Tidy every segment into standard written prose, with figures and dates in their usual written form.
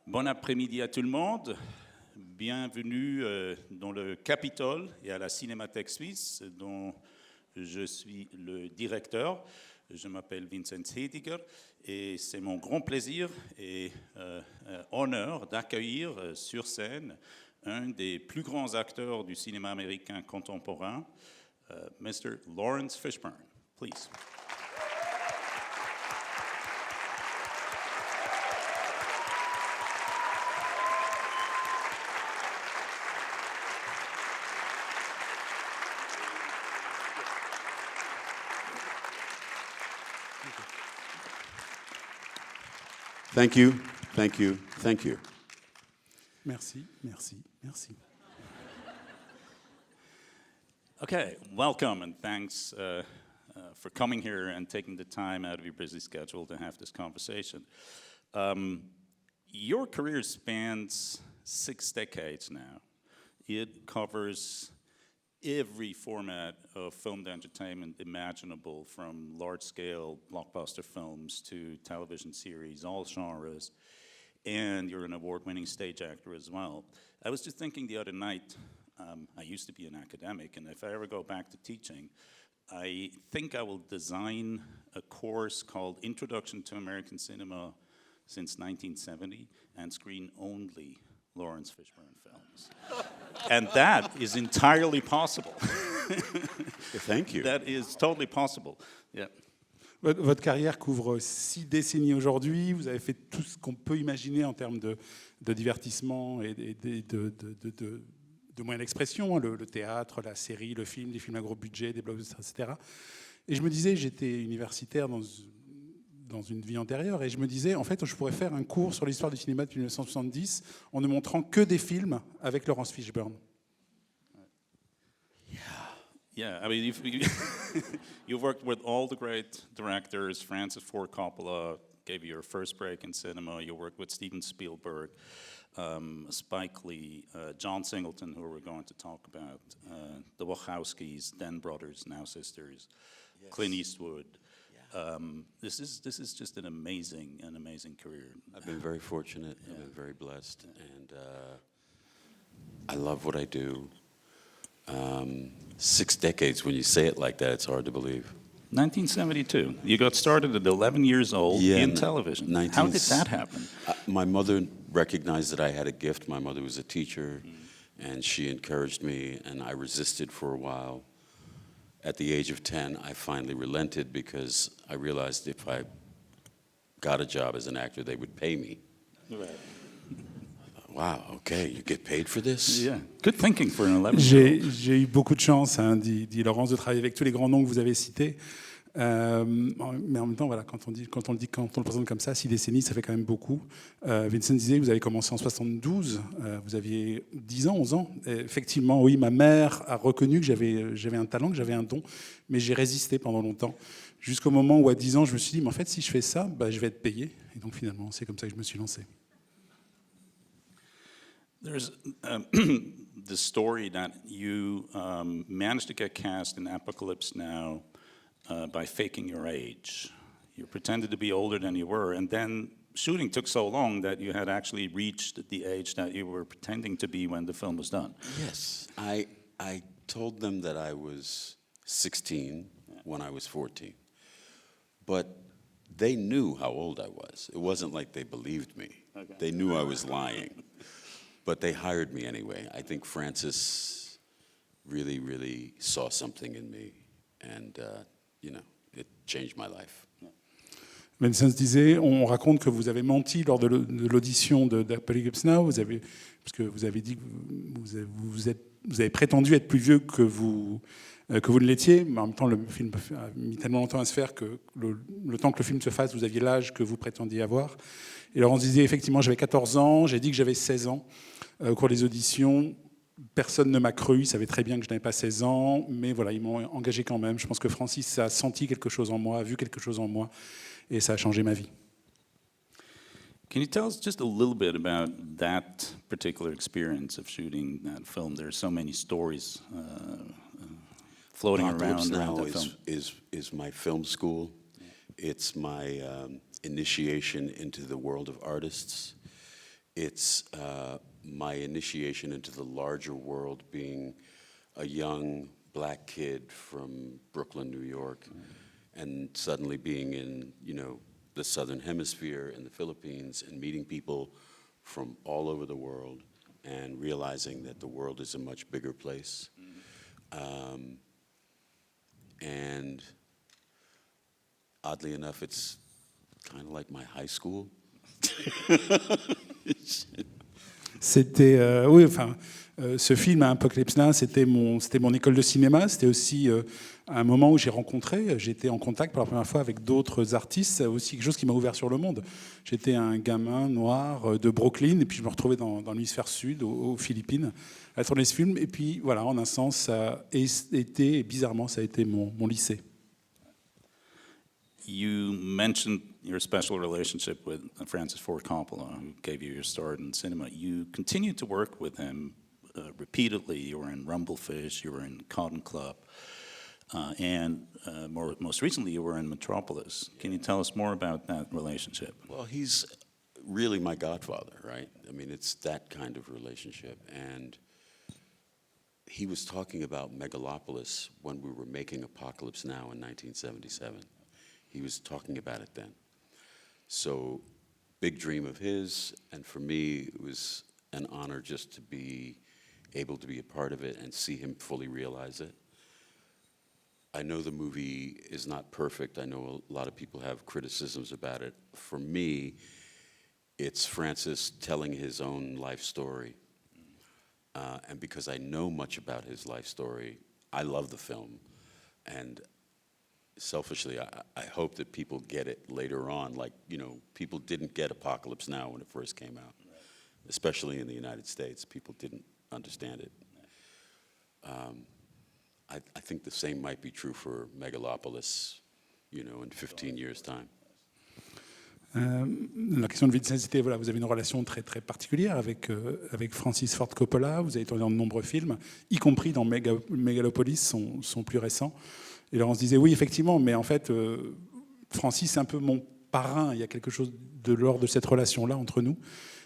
Bon après-midi à tout le monde. Bienvenue dans le Capitole et à la Cinémathèque suisse, dont je suis le directeur. Je m'appelle Vincent Hediger et c'est mon grand plaisir et honneur d'accueillir sur scène un des plus grands acteurs du cinéma américain contemporain, Mr. Laurence Fishburne. Please. Thank you, thank you, thank you. Merci, merci, merci. Okay, welcome and thanks for coming here and taking the time out of your busy schedule to have this conversation. Your career spans 6 decades now. It covers every format of filmed entertainment imaginable, from large-scale blockbuster films to television series, all genres, and you're an award-winning stage actor as well. I was just thinking the other night, I used to be an academic, and if I ever go back to teaching, I think I will design a course called Introduction to American Cinema since 1970 and screen only Laurence Fishburne films. And that is entirely possible. Thank you. That is totally possible. Yeah. Votre carrière couvre 6 décennies aujourd'hui. Vous avez fait tout ce qu'on peut imaginer en termes de divertissement et de moyens d'expression, le théâtre, la série, le film, des films à gros budget, des blockbusters, etc. Et je me disais, j'étais universitaire dans une vie antérieure, et je me disais, en fait, je pourrais faire un cours sur l'histoire du cinéma depuis 1970 en ne montrant que des films avec Laurence Fishburne. Yeah, I mean, you've worked with all the great directors. Francis Ford Coppola gave you your first break in cinema. You worked with Steven Spielberg, Spike Lee, John Singleton, who we're going to talk about, the Wachowskis, then brothers, now sisters, yes. Clint Eastwood. This is just an amazing career. I've been very fortunate. Yeah. I've been very blessed, and I love what I do. 6 decades. When you say it like that, it's hard to believe. 1972. You got started at 11 years old in television. How did that happen? My mother recognized that I had a gift. My mother was a teacher, and she encouraged me, and I resisted for a while. At the age of 10, I finally relented because I realized if I got a job as an actor, they would pay me. Right. Wow, okay, you get paid for this? Yeah, good thinking for an 11-year-old. J'ai eu beaucoup de chance, dit Laurence, de travailler avec tous les grands noms que vous avez cités. Mais en même temps, voilà, quand on le présente comme ça, 6 décennies, ça fait quand même beaucoup. Vincent disait que vous avez commencé en 72, vous aviez 10 ans, 11 ans. Et effectivement, oui, ma mère a reconnu que j'avais un talent, que j'avais un don, mais j'ai résisté pendant longtemps. Jusqu'au moment où, à 10 ans, je me suis dit, mais en fait, si je fais ça, je vais être payé. Et donc, finalement, c'est comme ça que je me suis lancé. There's the story that you managed to get cast in Apocalypse Now by faking your age. You pretended to be older than you were, and then shooting took so long that you had actually reached the age that you were pretending to be when the film was done. Yes, I told them that I was 16 when I was 14, but they knew how old I was. It wasn't like they believed me. Okay. They knew I was lying. But they hired me anyway. I think Francis really, really saw something in me, and it changed my life. Vincent disait, on raconte que vous avez menti lors de l'audition d'Apocalypse Now, parce que vous avez dit que vous avez prétendu être plus vieux que vous ne l'étiez, mais en même temps, le film a mis tellement longtemps à se faire que le temps que le film se fasse, vous aviez l'âge que vous prétendiez avoir. Et Laurence disait, effectivement, j'avais 14 ans, j'ai dit que j'avais 16 ans. Au cours des auditions, personne ne m'a cru, ils savaient très bien que je n'avais pas 16 ans, mais voilà, ils m'ont engagé quand même. Je pense que Francis a senti quelque chose en moi, a vu quelque chose en moi, et ça a changé ma vie. Can you tell us just a little bit about that particular experience of shooting that film? There are so many stories floating around that film. Is my film school. It's my initiation into the world of artists. it's my initiation into the larger world, being a young black kid from Brooklyn, New York, and suddenly being in, the Southern Hemisphere in the Philippines and meeting people from all over the world and realizing that the world is a much bigger place. And oddly enough, it's kind of like my high school. C'était, oui, enfin, ce film, Apocalypse Now, c'était mon école de cinéma. C'était aussi un moment où j'étais en contact pour la première fois avec d'autres artistes. C'est aussi quelque chose qui m'a ouvert sur le monde. J'étais un gamin noir de Brooklyn, et puis je me retrouvais dans l'hémisphère sud, aux Philippines, à tourner ce film. Et puis, voilà, en un sens, ça a été, et bizarrement, ça a été mon lycée. You mentioned your special relationship with Francis Ford Coppola, who gave you your start in cinema. You continued to work with him repeatedly. You were in Rumblefish, you were in Cotton Club, and most recently you were in Metropolis. Can you tell us more about that relationship? Well, he's really my godfather, right? I mean, it's that kind of relationship. And he was talking about Megalopolis when we were making Apocalypse Now in 1977. He was talking about it then. So, big dream of his, and for me, it was an honor just to be able to be a part of it and see him fully realize it. I know the movie is not perfect. I know a lot of people have criticisms about it. For me, it's Francis telling his own life story. And because I know much about his life story, I love the film. And selfishly, I hope that people get it later on. Like, people didn't get Apocalypse Now when it first came out, especially in the United States. People didn't understand it. I think the same might be true for Megalopolis, in 15 years' time. La question de Vincent, c'était, voilà, vous avez une relation très, très particulière avec Francis Ford Coppola. Vous avez tourné dans de nombreux films, y compris dans Megalopolis, son plus récent. Et Laurence disait, oui, effectivement, mais en fait, Francis, c'est un peu mon parrain. Il y a quelque chose de l'ordre de cette relation-là entre nous.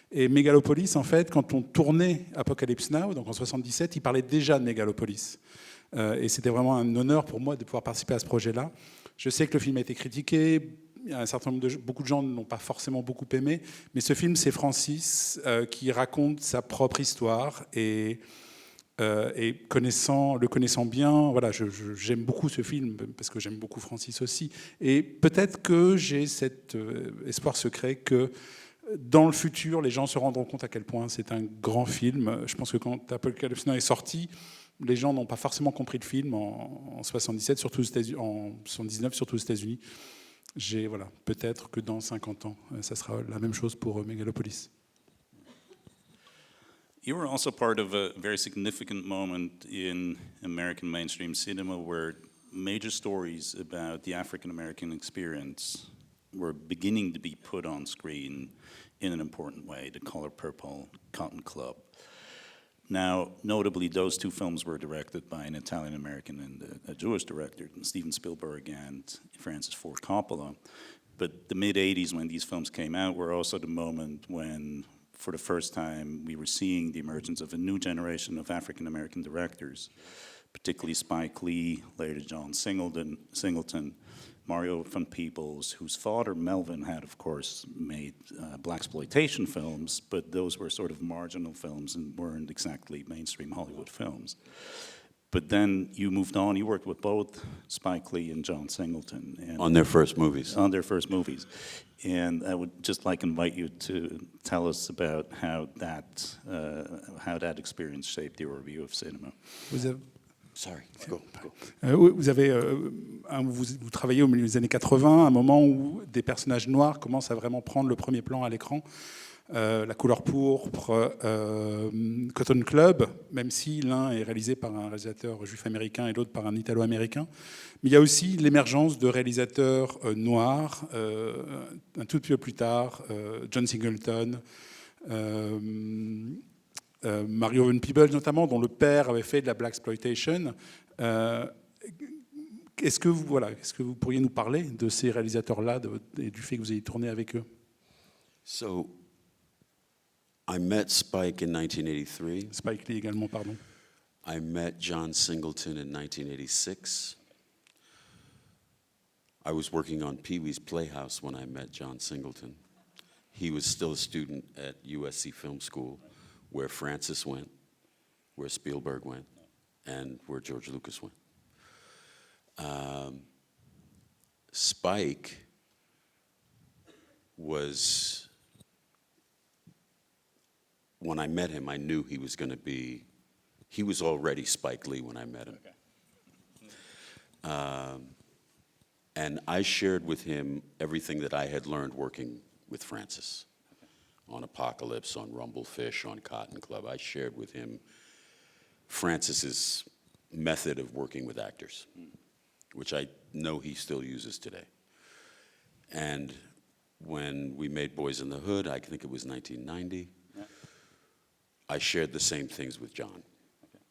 Et Megalopolis, en fait, quand on tournait Apocalypse Now, donc en 77, il parlait déjà de Megalopolis. Et c'était vraiment un honneur pour moi de pouvoir participer à ce projet-là. Je sais que le film a été critiqué. Il y a beaucoup de gens ne l'ont pas forcément beaucoup aimé. Mais ce film, c'est Francis qui raconte sa propre histoire. Et le connaissant bien, voilà, j'aime beaucoup ce film parce que j'aime beaucoup Francis aussi. Et peut-être que j'ai cet espoir secret que dans le futur, les gens se rendront compte à quel point c'est un grand film. Je pense que quand Apocalypse Now est sorti, les gens n'ont pas forcément compris le film en 77, surtout en 79, surtout aux États-Unis. Voilà, peut-être que dans 50 ans, ça sera la même chose pour Megalopolis. You were also part of a very significant moment in American mainstream cinema where major stories about the African-American experience were beginning to be put on screen in an important way, The Color Purple, Cotton Club. Now, notably, those two films were directed by an Italian-American and a Jewish director, Steven Spielberg and Francis Ford Coppola. But the mid-'80s, when these films came out, were also the moment when, for the first time, we were seeing the emergence of a new generation of African-American directors, particularly Spike Lee, later John Singleton, Mario van Peebles, whose father, Melvin, had, of course, made blaxploitation films, but those were sort of marginal films and weren't exactly mainstream Hollywood films. But then you moved on, you worked with both Spike Lee and John Singleton. On their first movies. On their first movies. And I would just invite you to tell us about how that experience shaped your view of cinema. Sorry, go. Vous travaillez au milieu des années 80, un moment où des personnages noirs commencent à vraiment prendre le premier plan à l'écran. La couleur pourpre, Cotton Club, même si l'un est réalisé par un réalisateur juif américain et l'autre par un italo-américain. Mais il y a aussi l'émergence de réalisateurs noirs, un tout petit peu plus tard, John Singleton, Mario van Peebles notamment, dont le père avait fait de la blaxploitation. Est-ce que vous pourriez nous parler de ces réalisateurs-là et du fait que vous ayez tourné avec eux? So, I met Spike in 1983. Spike Lee également, pardon. I met John Singleton in 1986. I was working on Pee-wee's Playhouse when I met John Singleton. He was still a student at USC Film School, where Francis went, where Spielberg went, and where George Lucas went. Spike was, when I met him, I knew he was going to be, he was already Spike Lee when I met him. Okay. And I shared with him everything that I had learned working with Francis on Apocalypse, on Rumblefish, on Cotton Club. I shared with him Francis's method of working with actors, which I know he still uses today. And when we made Boys in the Hood, I think it was 1990, Yeah. I shared the same things with John. Okay.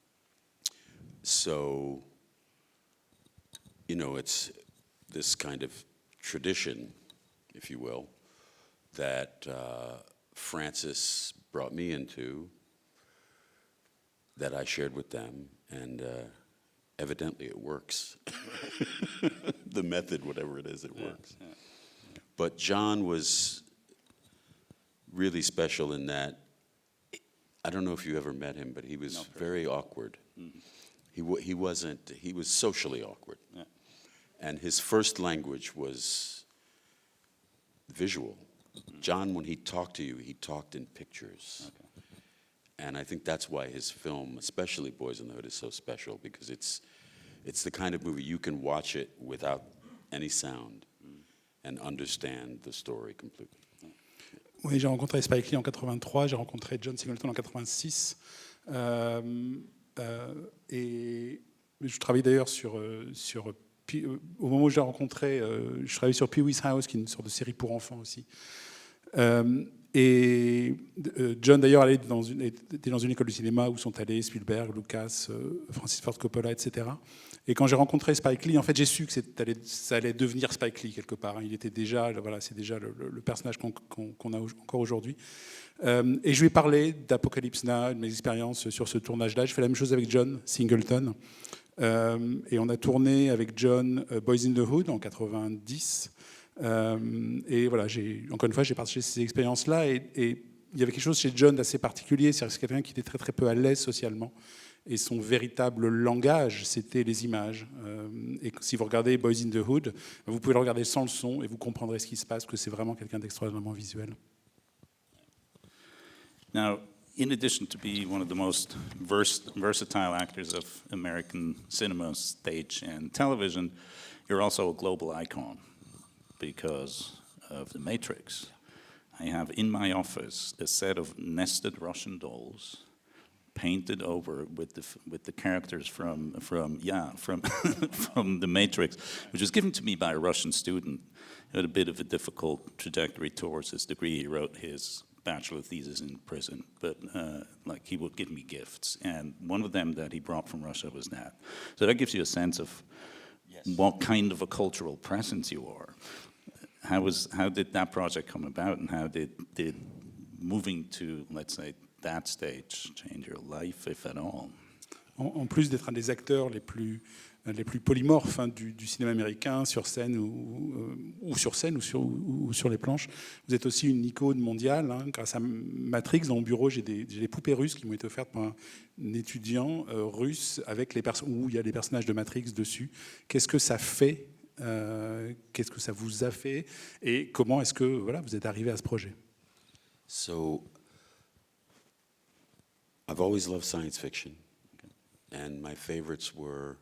So, you know, it's this kind of tradition, if you will, that Francis brought me into, that I shared with them, and evidently it works. The method, whatever it is, it works. Yeah. But John was really special in that, I don't know if you ever met him, but he was No, very awkward. Mm-hmm. He was socially awkward. Yeah. And his first language was visual. John, when he talked to you, he talked in pictures. Okay. And I think that's why his film, especially Boys in the Hood, is so special, because it's the kind of movie you can watch it without any sound and understand the story completely. Oui, j'ai rencontré Spike Lee en 83, j'ai rencontré John Singleton en 86. Et je travaille d'ailleurs sur au moment où je l'ai rencontré, je travaillais sur Pee-wee's House, qui est une sorte de série pour enfants aussi. Et John, d'ailleurs, était dans une école de cinéma où sont allés Spielberg, Lucas, Francis Ford Coppola, etc. Et quand j'ai rencontré Spike Lee, en fait, j'ai su que ça allait devenir Spike Lee quelque part. Il était déjà, voilà, c'est déjà le personnage qu'on a encore aujourd'hui. Et je lui ai parlé d'Apocalypse Now, de mes expériences sur ce tournage-là. Je fais la même chose avec John Singleton. Et on a tourné avec John Boys in the Hood en 90. Et voilà, encore une fois, j'ai partagé ces expériences-là. Et il y avait quelque chose chez John d'assez particulier. C'est quelqu'un qui était très très peu à l'aise socialement. Et son véritable langage, c'était les images. Et si vous regardez Boys in the Hood, vous pouvez le regarder sans le son et vous comprendrez ce qui se passe, que c'est vraiment quelqu'un d'extraordinairement visuel. Now, in addition to be one of the most versatile actors of American cinema, stage and television, you're also a global icon because of The Matrix. I have in my office a set of nested Russian dolls painted over with the characters from from The Matrix, which was given to me by a Russian student who had a bit of a difficult trajectory towards his degree. He wrote his bachelor thesis in prison, but like he would give me gifts, and one of them that he brought from Russia was that. So that gives you a sense of what kind of a cultural presence you are. How did that project come about, and how did moving to, let's say, that stage change your life, if at all? En plus d'être un des acteurs les plus polymorphes du cinéma américain, sur scène ou sur les planches, vous êtes aussi une icône mondiale. Grâce à Matrix, dans mon bureau, j'ai des poupées russes qui m'ont été offertes par un étudiant russe où il y a des personnages de Matrix dessus. Qu'est-ce que ça fait? Qu'est-ce que ça vous a fait? Et comment est-ce que vous êtes arrivé à ce projet? So, I've always loved science fiction, and my favorites were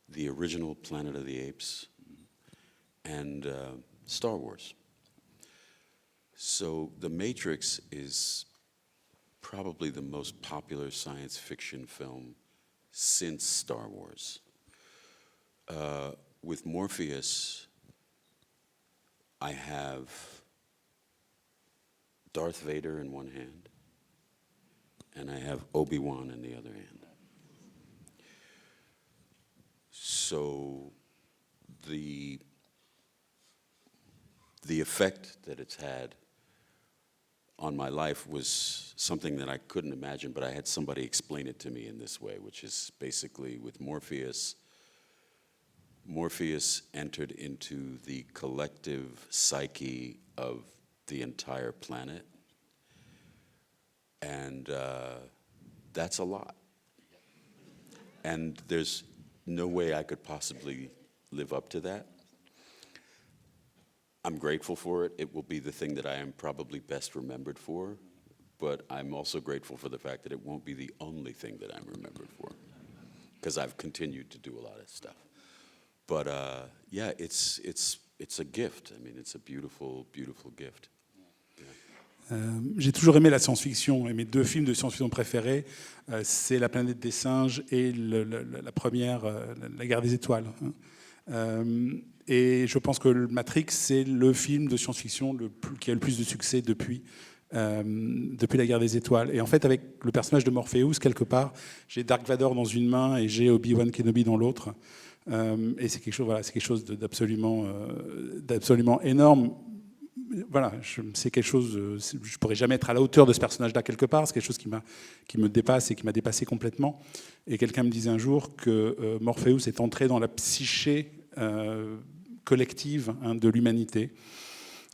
the original Planet of the Apes and Star Wars. So The Matrix is probably the most popular science fiction film since Star Wars. With Morpheus, I have Darth Vader in one hand, and I have Obi-Wan in the other hand. So the effect that it's had on my life was something that I couldn't imagine, but I had somebody explain it to me in this way, which is basically with Morpheus entered into the collective psyche of the entire planet, and that's a lot. And there's no way I could possibly live up to that. I'm grateful for it. It will be the thing that I am probably best remembered for, but I'm also grateful for the fact that it won't be the only thing that I'm remembered for, because I've continued to do a lot of stuff. But yeah, it's a gift. I mean, it's a beautiful, beautiful gift. J'ai toujours aimé la science-fiction et mes deux films de science-fiction préférés, c'est La planète des singes et la première, La guerre des étoiles. Et je pense que Matrix, c'est le film de science-fiction qui a le plus de succès depuis La guerre des étoiles. Et en fait, avec le personnage de Morpheus, quelque part, j'ai Dark Vador dans une main et j'ai Obi-Wan Kenobi dans l'autre. Et c'est quelque chose, voilà, c'est quelque chose d'absolument énorme. Voilà, c'est quelque chose. Je pourrais jamais être à la hauteur de ce personnage-là quelque part. C'est quelque chose qui me dépasse et qui m'a dépassé complètement. Et quelqu'un me disait un jour que Morpheus est entré dans la psyché collective de l'humanité.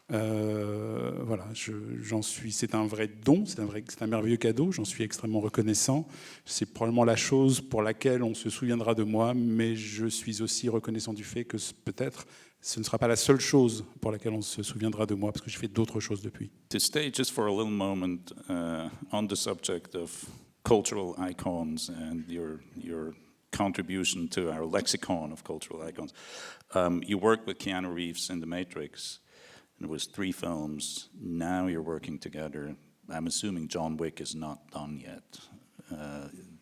Voilà, j'en suis. C'est un vrai don, c'est un merveilleux cadeau. J'en suis extrêmement reconnaissant. C'est probablement la chose pour laquelle on se souviendra de moi, mais je suis aussi reconnaissant du fait que peut-être ce ne sera pas la seule chose pour laquelle on se souviendra de moi, parce que j'ai fait d'autres choses depuis. To stay just for a little moment on the subject of cultural icons and your contribution to our lexicon of cultural icons. You worked with Keanu Reeves in The Matrix, and it was 3 films. Now you're working together. I'm assuming John Wick is not done yet.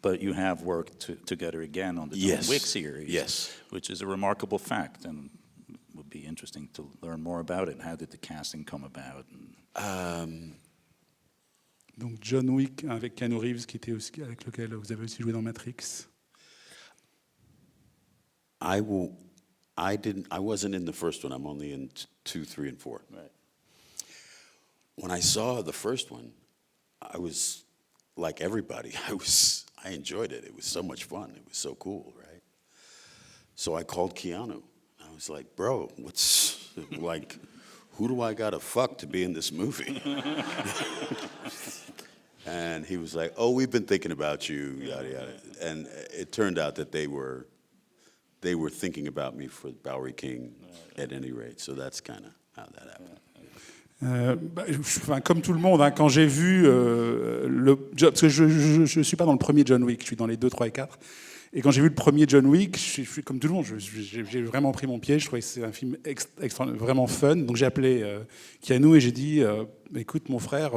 But you have worked together again on the John Wick series, yes, which is a remarkable fact, and would be interesting to learn more about it. How did the casting come about? Donc John Wick avec Keanu Reeves, qui était aussi, avec lequel vous avez aussi joué dans Matrix. I wasn't in the first one. I'm only in 2, 3, and 4. Right. When I saw the first one, I was like everybody. I enjoyed it. It was so much fun. It was so cool, right? So I called Keanu. I was like, bro, what's like, who do I gotta fuck to be in this movie? And he was like, oh, we've been thinking about you, yada, yada. And it turned out that they were thinking about me for Bowery King at any rate. So that's kind of how that happened. Comme tout le monde, hein, quand j'ai vu parce que je ne suis pas dans le premier John Wick, je suis dans les 2, 3 et 4. Et quand j'ai vu le premier John Wick, je suis comme tout le monde, j'ai vraiment pris mon pied. Je trouvais que c'est un film vraiment fun. Donc j'ai appelé Keanu et j'ai dit écoute mon frère,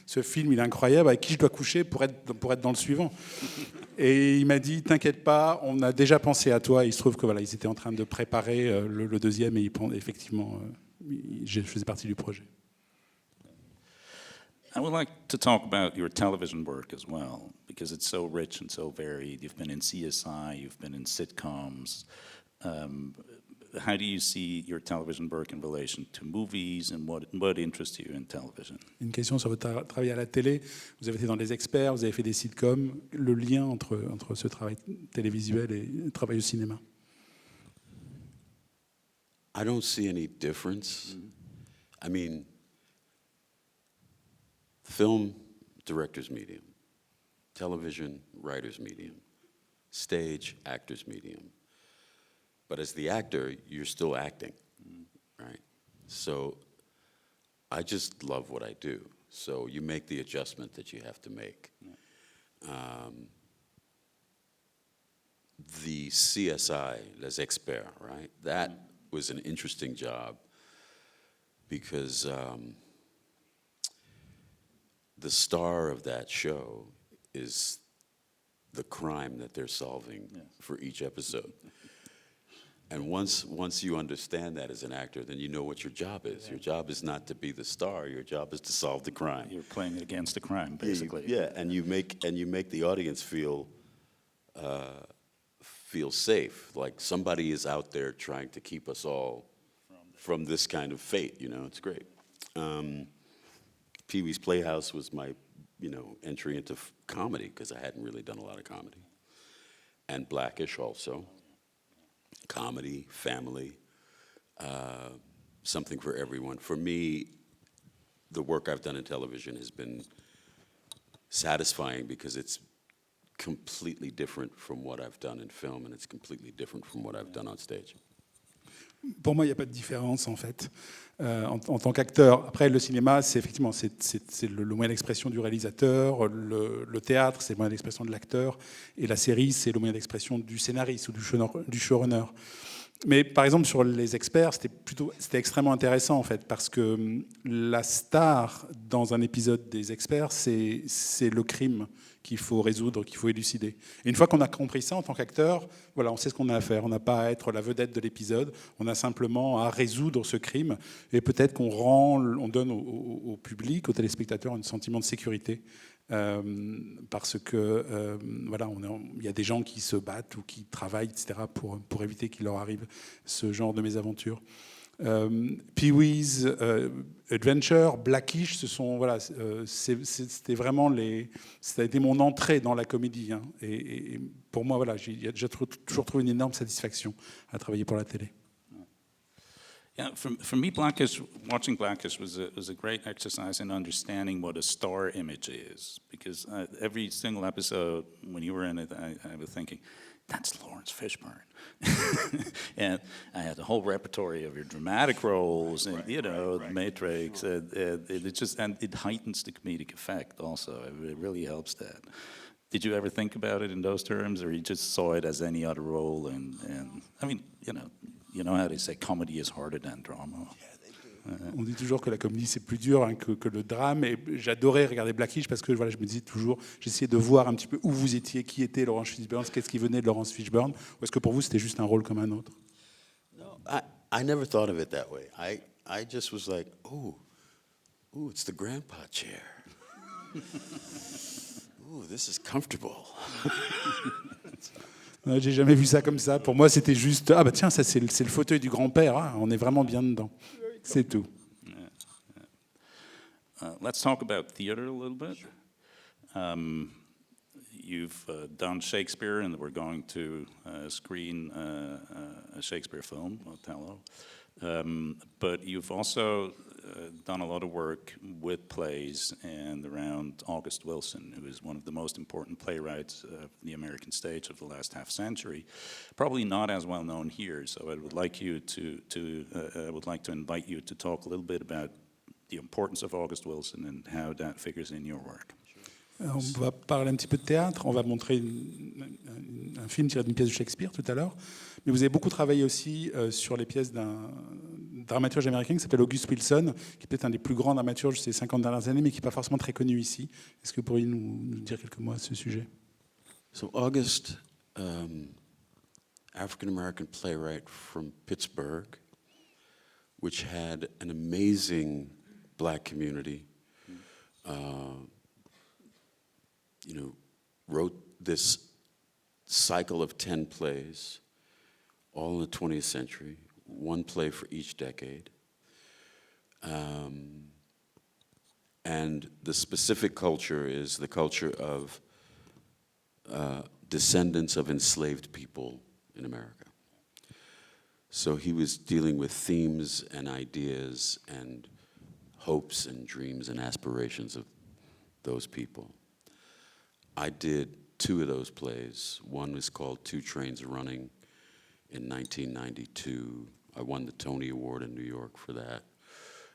ce film il est incroyable, avec qui je dois coucher pour être dans le suivant? Et il m'a dit t'inquiète pas, on a déjà pensé à toi. Et il se trouve que voilà, ils étaient en train de préparer le deuxième et effectivement je faisais partie du projet. I would like to talk about your television work as well, because it's so rich and so varied. You've been in CSI, you've been in sitcoms. How do you see your television work in relation to movies, and what interests you in television? Une question sur votre travail à la télé. Vous avez été dans les experts, vous avez fait des sitcoms. Le lien entre ce travail télévisuel et le travail au cinéma? I don't see any difference. I mean, film, director's medium. Television, writer's medium. Stage, actor's medium. But as the actor, you're still acting, right? So I just love what I do. So you make the adjustment that you have to make. The CSI, Les Experts, right? That was an interesting job because the star of that show is the crime that they're solving for each episode. And once you understand that as an actor, then you know what your job is. Your job is not to be the star. Your job is to solve the crime. You're playing against the crime, basically. Yeah, and you make the audience feel safe. Like somebody is out there trying to keep us all from this kind of fate. You know, it's great. Pee-wee's Playhouse was my, entry into comedy, because I hadn't really done a lot of comedy. And Blackish also. Comedy, family, something for everyone. For me, the work I've done in television has been satisfying because it's completely different from what I've done in film, and it's completely different from what I've done on stage. Pour moi, il n'y a pas de différence, en fait, en tant qu'acteur. Après, le cinéma, c'est effectivement le moyen d'expression du réalisateur, le théâtre, c'est le moyen d'expression de l'acteur, et la série, c'est le moyen d'expression du scénariste ou du showrunner. Mais par exemple, sur les experts, c'était extrêmement intéressant, en fait, parce que la star dans un épisode des experts, c'est le crime qu'il faut résoudre, qu'il faut élucider. Et une fois qu'on a compris ça, en tant qu'acteur, voilà, on sait ce qu'on a à faire. On n'a pas à être la vedette de l'épisode, on a simplement à résoudre ce crime. Et peut-être on donne au public, aux téléspectateurs, un sentiment de sécurité. Parce que voilà, il y a des gens qui se battent ou qui travaillent, etc., pour éviter qu'il leur arrive ce genre de mésaventures. Pee-wee's Adventure, Blackish, c'était vraiment ça a été mon entrée dans la comédie. Hein. Et pour moi, voilà, j'ai toujours trouvé une énorme satisfaction à travailler pour la télé. Yeah, for me, watching Blackish was a great exercise in understanding what a star image is. Because every single episode, when you were in it, I was thinking, that's Laurence Fishburne. And I had the whole repertory of your dramatic roles and, The Matrix. And it heightens the comedic effect also. It really helps that. Did you ever think about it in those terms, or you just saw it as any other role? And I mean, you know how they say comedy is harder than drama. On dit toujours que la comédie c'est plus dur que le drame, et j'adorais regarder Blackish parce que voilà, je me disais toujours, j'essayais de voir un petit peu où vous étiez, qui était Laurence Fishburne, qu'est-ce qui venait de Laurence Fishburne, ou est-ce que pour vous c'était juste un rôle comme un autre? No, I never thought of it that way. I just was like, ooh, it's the grandpa chair. Ooh, this is comfortable. J'ai jamais vu ça comme ça. Pour moi, c'était juste tiens, ça c'est le fauteuil du grand-père. Hein. On est vraiment bien dedans. C'est tout. Let's talk about theater a little bit. Sure. You've done Shakespeare, and we're going to screen a Shakespeare film, Othello. But you've also done a lot of work with plays and around August Wilson, who is one of the most important playwrights of the American stage of the last half century. Probably not as well known here, so I would like to invite you to talk a little bit about the importance of August Wilson and how that figures in your work. On va parler un petit peu de théâtre, on va montrer un film tiré d'une pièce de Shakespeare tout à l'heure, mais vous avez beaucoup travaillé aussi sur les pièces d'un dramaturge américain qui s'appelle August Wilson, qui est peut-être un des plus grands dramaturges de ces 50 dernières années, mais qui n'est pas forcément très connu ici. Est-ce que vous pourriez nous dire quelques mots à ce sujet? So August, African-American playwright from Pittsburgh, which had an amazing black community, wrote this cycle of 10 plays, all in the 20th century, one play for each decade. And the specific culture is the culture of descendants of enslaved people in America. So he was dealing with themes and ideas and hopes and dreams and aspirations of those people. I did 2 of those plays. One was called Two Trains Running in 1992. I won the Tony Award in New York for that.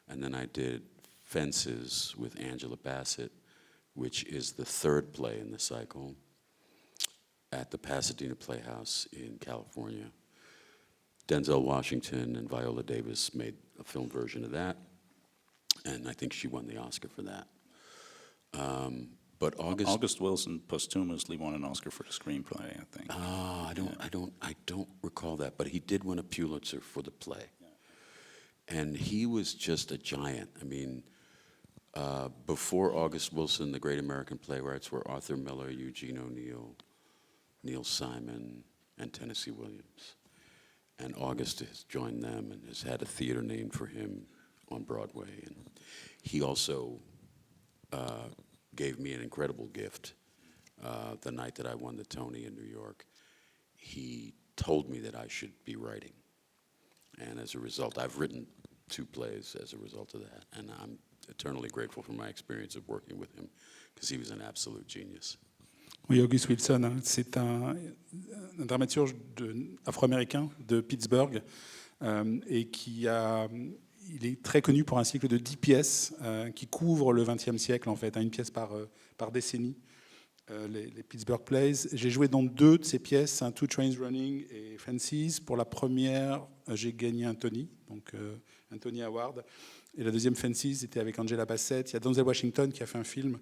And then I did Fences with Angela Bassett, which is the 3rd play in the cycle, at the Pasadena Playhouse in California. Denzel Washington and Viola Davis made a film version of that, and I think she won the Oscar for that. But August Wilson posthumously won an Oscar for the screenplay, I think. I don't recall that, but he did win a Pulitzer for the play. Yeah. And he was just a giant. I mean, before August Wilson, the great American playwrights were Arthur Miller, Eugene O'Neill, Neil Simon, and Tennessee Williams. And August has joined them and has had a theater named for him on Broadway. And he also gave me an incredible gift. The night that I won the Tony in New York, he told me that I should be writing. And as a result, I've written 2 plays as a result of that. And I'm eternally grateful for my experience of working with him, because he was an absolute genius. Oui, August Wilson, hein, c'est un dramaturge afro-américain de Pittsburgh et il est très connu pour un cycle de 10 pièces qui couvrent le XXe siècle, en fait, hein, une pièce par décennie, les Pittsburgh Plays. J'ai joué dans 2 de ces pièces, Two Trains Running et Fences. Pour la première, j'ai gagné un Tony, donc un Tony Award. Et la deuxième, Fences, était avec Angela Bassett. Il y a Denzel Washington qui a fait un film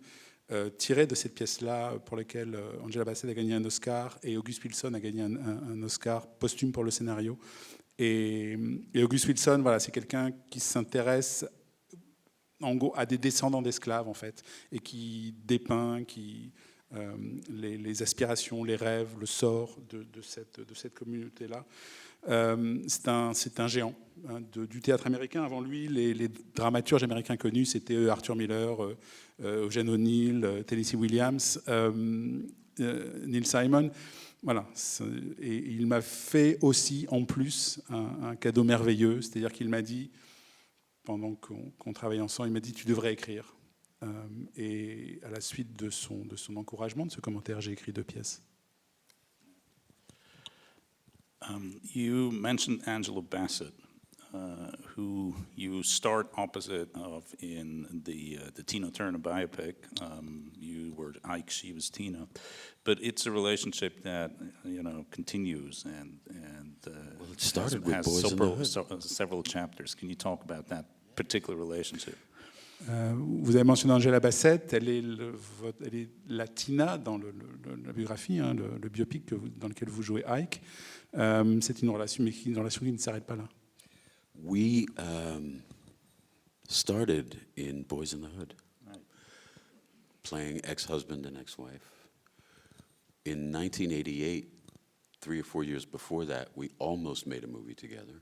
tiré de cette pièce-là, pour lequel Angela Bassett a gagné un Oscar et August Wilson a gagné un Oscar posthume pour le scénario. Et August Wilson, voilà, c'est quelqu'un qui s'intéresse en gros à des descendants d'esclaves, en fait, et qui dépeint les aspirations, les rêves, le sort de cette communauté-là. C'est un géant, hein, du théâtre américain. Avant lui, les dramaturges américains connus, c'était Arthur Miller, Eugene O'Neill, Tennessee Williams, Neil Simon. Voilà. Et il m'a fait aussi, en plus, un cadeau merveilleux. C'est-à-dire qu'il m'a dit, pendant qu'on travaillait ensemble, il m'a dit « Tu devrais écrire ». Et à la suite de son encouragement, de ce commentaire, j'ai écrit 2 pièces. You mentioned Angela Bassett, who you start opposite of in the Tina Turner biopic. You were Ike, she was Tina, but it's a relationship that continues and well, it started with has Boys in the Hood. several chapters. Can you talk about that particular relationship? Vous avez mentionné Angela Bassett, elle est la Tina dans la biographie, hein, le biopic dans lequel vous jouez Ike. C'est une relation, mais une relation qui ne s'arrête pas là. We started in Boys in the Hood, Right. playing ex-husband and ex-wife. In 1988, 3 or 4 years before that, we almost made a movie together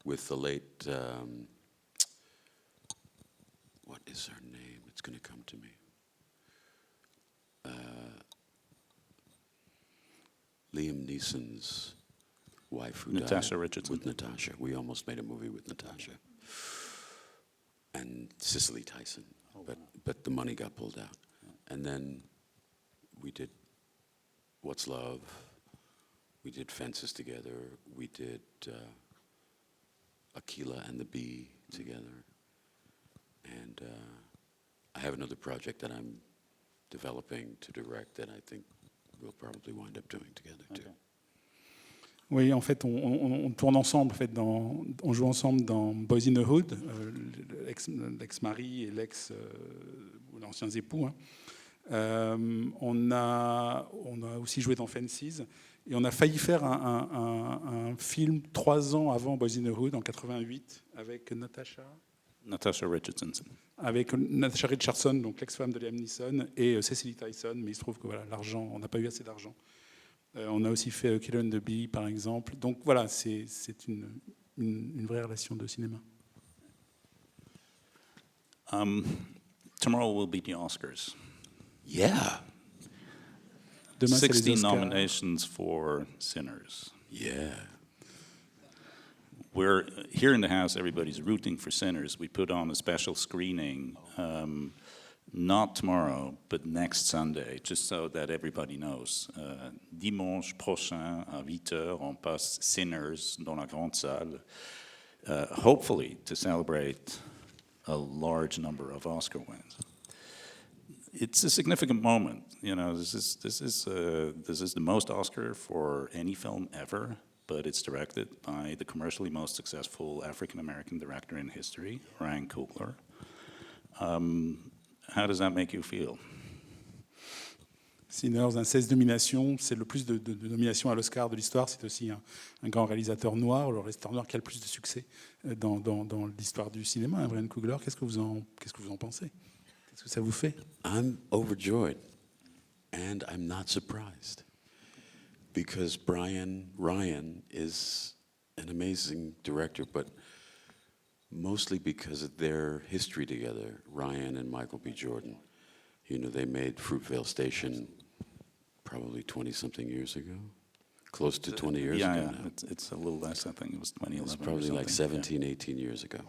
with the late... what is her name? It's going to come to me. Liam Neeson's wife, who Natasha died. Richardson. With Natasha. We almost made a movie with Natasha. And Cicely Tyson. But the money got pulled out. And then we did What's Love? We did Fences together. We did Aquila and the Bee together. And I have another project that I'm developing to direct that I think we'll probably wind up doing together too. Oui, en fait, on tourne ensemble. En fait, on joue ensemble dans Boys in the Hood, l'ex-mari et ou l'anciens époux. Hein. On a aussi joué dans Fences. Et on a failli faire un film 3 ans avant Boys in the Hood, en 88, avec Natasha Richardson, donc l'ex-femme de Liam Neeson, et Cicely Tyson, mais il se trouve que voilà, l'argent, on n'a pas eu assez d'argent. On a aussi fait Killer and the Bee, par exemple. Donc voilà, c'est une vraie relation de cinéma. Tomorrow will be the Oscars. Yeah. Demain, c'est les 16 Oscars. nominations for Sinners. Yeah. We're here in the house, everybody's rooting for Sinners. We put on a special screening, not tomorrow, but next Sunday, just so that everybody knows. Dimanche prochain, à 8h, on passe Sinners dans la grande salle, hopefully to celebrate a large number of Oscar wins. It's a significant moment. You know, this is the most Oscar for any film ever. But it's directed by the commercially most successful African-American director in history, Ryan Coogler. How does that make you feel? Sinners, 16 nominations, c'est le plus de nominations à l'Oscar de l'histoire. C'est aussi un grand réalisateur noir, le réalisateur noir qui a le plus de succès dans l'histoire du cinéma, hein, Ryan Coogler. Qu'est-ce que vous en pensez? Qu'est-ce que ça vous fait? I'm overjoyed, and I'm not surprised. Because Ryan is an amazing director, but Mostly because of their history together, Ryan and Michael B. Jordan. You know, they made Fruitvale Station probably 20-something years ago. Close to 20 years ago now. It's a little less, I think it was 2011 It's probably like 17, 18 years ago.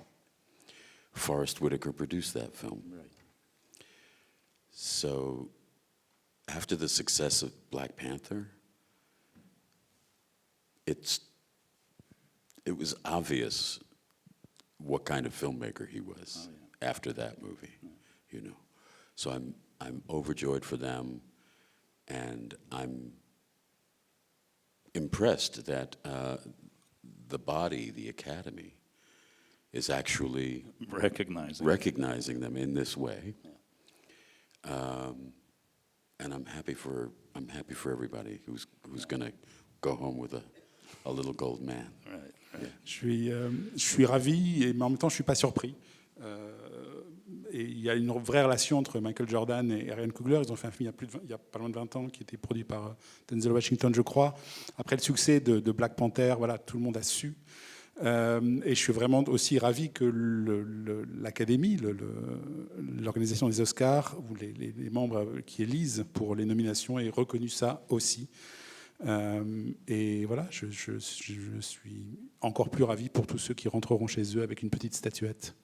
Forrest Whitaker produced that film. Right. So after the success of Black Panther, it was obvious what kind of filmmaker he was after that movie, you know. So I'm overjoyed for them, and I'm impressed that the body, the Academy, is actually recognizing them in this way. And I'm happy for everybody who's going to go home with a little gold man. Right. Yeah. Je suis ravi, mais en même temps, je ne suis pas surpris. Et il y a une vraie relation entre Michael Jordan et Ryan Coogler. Ils ont fait un film il y a pas loin de 20 ans qui était produit par Denzel Washington, je crois. Après le succès de Black Panther, voilà, tout le monde a su. Et je suis vraiment aussi ravi que l'Académie, l'organisation des Oscars, ou les membres qui élisent pour les nominations aient reconnu ça aussi. Et voilà, je suis encore plus ravi pour tous ceux qui rentreront chez eux avec une petite statuette.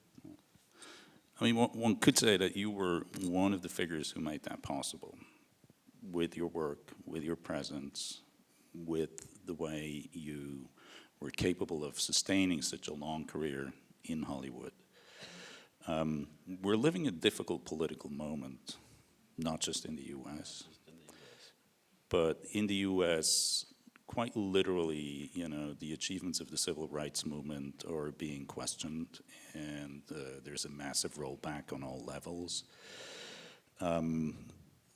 I mean, one could say that you were one of the figures who made that possible with your work, with your presence, with the way you were capable of sustaining such a long career in Hollywood. We're living a difficult political moment, not just in the US, but in the US, quite literally, you know, the achievements of the civil rights movement are being questioned, and there's a massive rollback on all levels.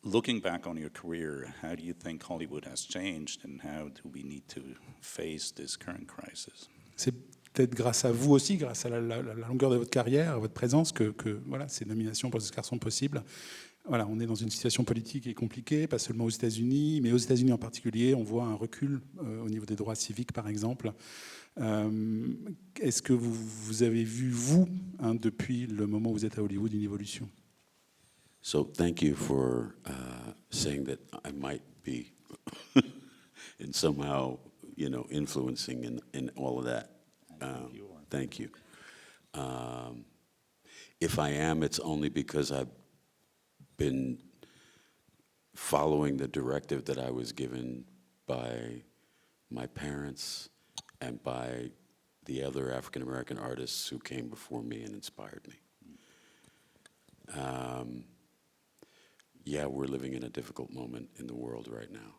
Looking back on your career, how do you think Hollywood has changed, and how do we need to face this current crisis? C'est peut-être grâce à vous aussi, grâce à la longueur de votre carrière, à votre présence, que voilà, ces nominations pour les Oscars sont possibles. Voilà, on est dans une situation politique qui est compliquée, pas seulement aux États-Unis, mais aux États-Unis en particulier, on voit un recul au niveau des droits civiques, par exemple. Est-ce que vous avez vu, vous, depuis le moment où vous êtes à Hollywood, une évolution? So thank you for saying that I might be in somehow, you know, influencing in all of that. Thank you. If I am, it's only because I've been following the directive that I was given by my parents and by the other African American artists who came before me and inspired me. Yeah, we're living in a difficult moment in the world right now.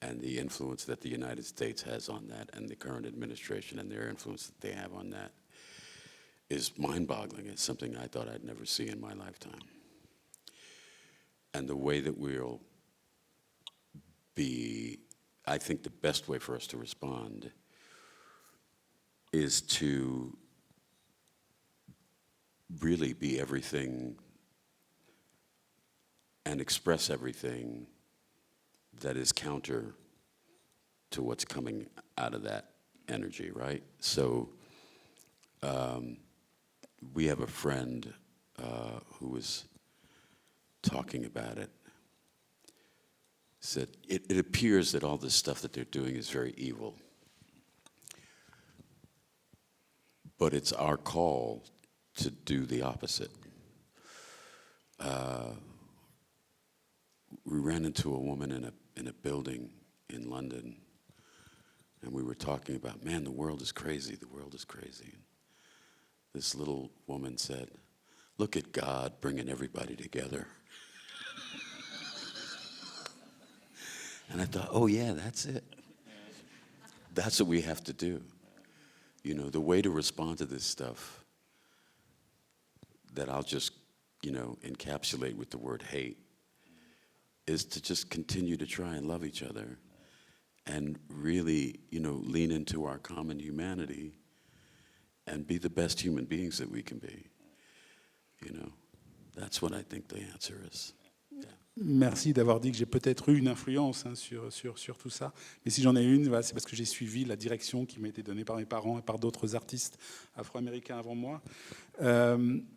And the influence that the United States has on that, and the current administration and their influence that they have on that, is mind-boggling. It's something I thought I'd never see in my lifetime. And the way that we'll be, I think the best way for us to respond is to really be everything and express everything that is counter to what's coming out of that energy, right? So we have a friend who was talking about it, said, it appears that all this stuff that they're doing is very evil. But it's our call to do the opposite. We ran into a woman in a building in London, and we were talking about, man, the world is crazy, the world is crazy. This little woman said, look at God bringing everybody together. And I thought, oh yeah, that's it. That's what we have to do. You know, the way to respond to this stuff that I'll just, you know, encapsulate with the word hate is to just continue to try and love each other and really, you know, lean into our common humanity and be the best human beings that we can be. You know, that's what I think the answer is. Merci d'avoir dit que j'ai peut-être eu une influence sur tout ça. Mais si j'en ai une, c'est parce que j'ai suivi la direction qui m'a été donnée par mes parents et par d'autres artistes afro-américains avant moi.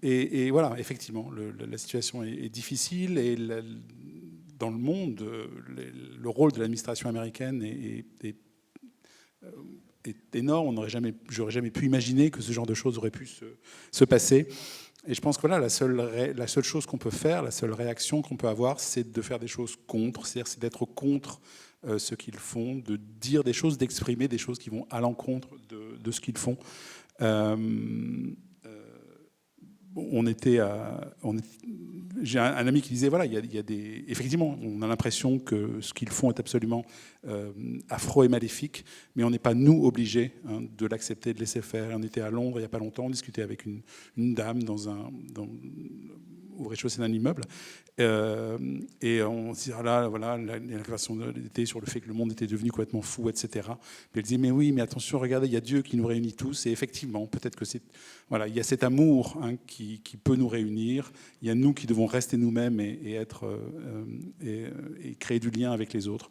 Et voilà, effectivement, la situation est difficile et dans le monde, le rôle de l'administration américaine est énorme. J'aurais jamais pu imaginer que ce genre de choses aurait pu se passer. Et je pense que voilà, la seule chose qu'on peut faire, la seule réaction qu'on peut avoir, c'est de faire des choses contre, c'est-à-dire c'est d'être contre ce qu'ils font, de dire des choses, d'exprimer des choses qui vont à l'encontre de ce qu'ils font. J'ai un ami qui disait, voilà, il y a des... Effectivement, on a l'impression que ce qu'ils font est absolument affreux et maléfique, mais on n'est pas, nous, obligés de l'accepter, de laisser faire. On était à Londres il n'y a pas longtemps, on discutait avec une dame au rez-de-chaussée d'un immeuble, et on se dit, ah là, voilà, l'information était sur le fait que le monde était devenu complètement fou, etc. Puis elle disait, mais oui, mais attention, regardez, il y a Dieu qui nous réunit tous, et effectivement, peut-être que voilà, il y a cet amour qui peut nous réunir, il y a nous qui devons rester nous-mêmes et créer du lien avec les autres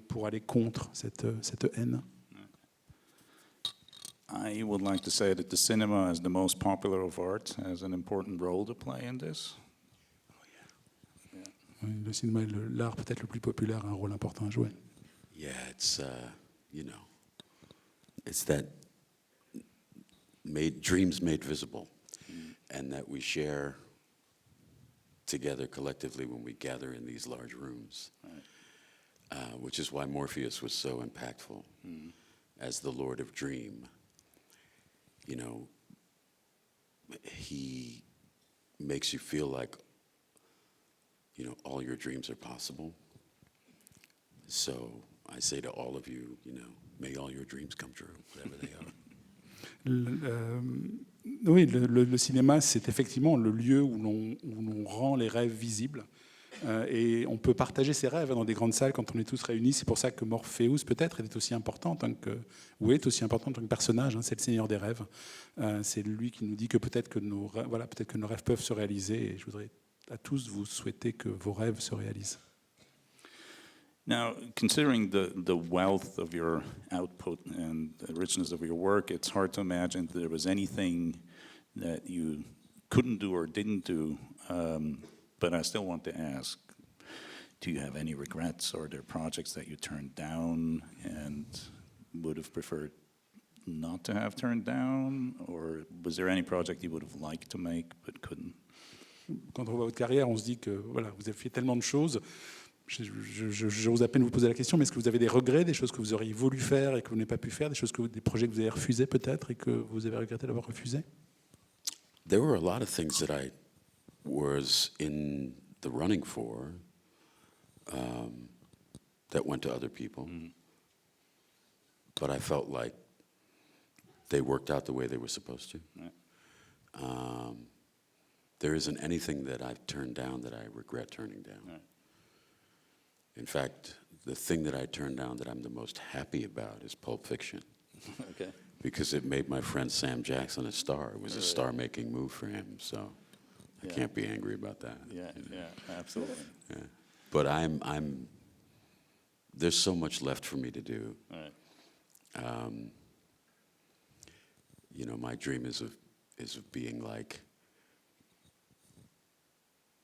pour aller contre cette haine. I would like to say that the cinema, as the most popular of art, has an important role to play in this. Oui, le cinéma est l'art peut-être le plus populaire a un rôle important à jouer. Yeah, it's it's that dreams made visible, and that we share together collectively when we gather in these large rooms, which is why Morpheus was so impactful as the Lord of Dream. You know, he makes you feel like, you know, all your dreams are possible. So I say to all of you, you know, may all your dreams come true, whatever they are. Oui, le cinéma, c'est effectivement le lieu où l'on rend les rêves visibles. Et on peut partager ses rêves dans des grandes salles quand on est tous réunis. C'est pour ça que Morpheus, peut-être, est aussi important en tant que personnage. C'est le Seigneur des rêves. C'est lui qui nous dit que peut-être que nos rêves peuvent se réaliser. Et je voudrais à tous vous souhaiter que vos rêves se réalisent. Now, considering the wealth of your output and the richness of your work, it's hard to imagine there was anything that you couldn't do or didn't do. But I still want to ask, do you have any regrets, or are there projects that you turned down and would have preferred not to have turned down? Or was there any project you would have liked to make but couldn't? Quand on voit votre carrière, on se dit que voilà, vous avez fait tellement de choses. J'ose à peine vous poser la question, mais est-ce que vous avez des regrets, des choses que vous auriez voulu faire et que vous n'avez pas pu faire, des projets que vous avez refusés peut-être et que vous avez regretté d'avoir refusé? There were a lot of things that I was in the running for that went to other people. But I felt like they worked out the way they were supposed to. Yeah. There isn't anything that I've turned down that I regret turning down. Right. In fact, the thing that I turned down that I'm the most happy about is Pulp Fiction. Okay. Because it made my friend Sam Jackson a star. It was a star-making move for him, so I can't be angry about that. Yeah, yeah, absolutely. Yeah. But there's so much left for me to do. Right. You know, my dream is of being like